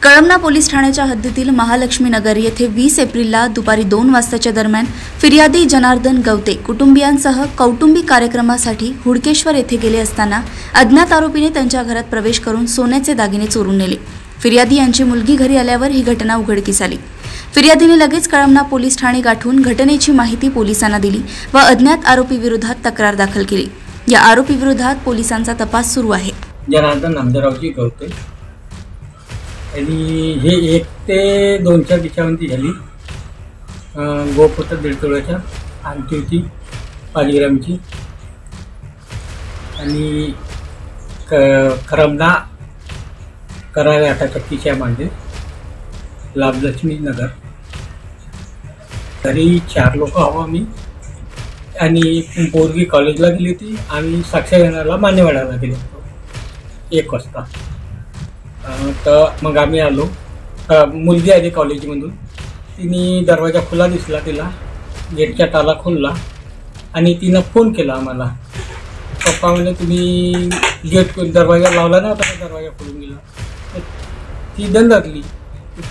Kalamna police ठाण्याच्या हद्दीतील महालक्ष्मी नगर येथे 20 एप्रिलला दुपारी 2 वाजताच्या दरम्यान फिर्यादी जनार्दन गवते कुटुंबियांसह कौटुंबिक कार्यक्रमासाठी हुडकेश्वर येथे गेले असताना अज्ञात आरोपीने त्यांच्या घरात प्रवेश करून सोन्याचे दागिने चोरून नेले। फिर्यादी यांची मुलगी घरी आल्यावर ही घटना उघडकीस आली। फिर्यादीने लगेच कळमना पोलीस ठाणे गाठून घटनेची माहिती पोलिसांना दिली व अज्ञात आरोपी विरोधात तक्रार दाखल केली। या आरोपी विरोधात पोलिसांचा तपास सुरू आहे। जनार्दन नामदेवरावजी गवते आणि हे 1 ते 2च्या दिवसांमध्ये झाली। गोप होता 1.5 तोळ्याचा, अंगठी होती 5 ग्रामची आणि करमना करावे आटा चक्कीच्या मागे लाभलक्ष्मी नगर। घरी 4 लोक आहो आम्ही आणि पोरगी कॉलेजला गेली होती। आम्ही साक्षरणाला मानेवाड्याला गेलो होतो 1 वाजता। तर मग आम्ही आलो। मुलगी आली कॉलेजमधून, तिने दरवाजा खुला दिसला, तिला गेटचा ताला खोलला आणि तिनं फोन केला आम्हाला। पप्पा म्हणे तुम्ही गेट दरवाजा लावला ना, आता दरवाजा खोलून गेला। ती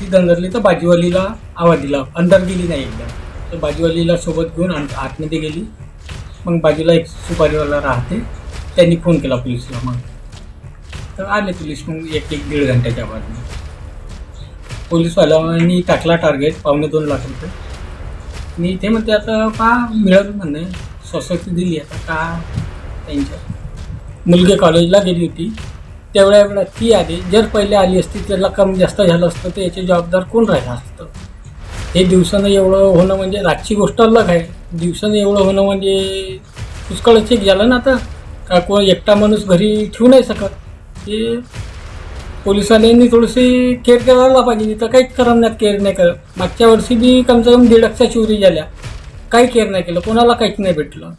दंदरली तर बाजूवालीला आवाज दिला, अंदर गेली नाही एकदा। तर बाजूवालीला सोबत घेऊन आतमध्ये गेली। मग बाजूला एक सुपारीवाला राहते, त्यांनी फोन केला पोलिसला। मग तर आले पोलीस। मग 1-1.5 घंट्याच्या बाद पोलीसवाल्यांनी टाकला टार्गेट 2.25 लाख रुपये। आणि ते म्हणते आता का मिळत म्हणणे सोसायटी दिली। आता का त्यांच्या मुलगी कॉलेजला गेली होती तेवढ्या ती आली। जर पहिले आली असती त्याला कमी जास्त झालं असतं तर याचे जबाबदार कोण राहिलं असतं? हे दिवसानं एवढं होणं म्हणजे रातची गोष्ट अलग आहे, दिवसानं एवढं होणं म्हणजे पुष्कळच एक झालं ना। आता का कोण एकटा माणूस घरी ठेवू नाही शकत। हे पोलिसांनी थोडीशी केअर करायला पाहिजे, तर काहीच करण्यात केअर नाही करत। मागच्या वर्षी बी कमसे कम 1.5 लाखच्या चोरी झाल्या, काही केअर नाही केलं, कोणाला काहीच नाही भेटलं।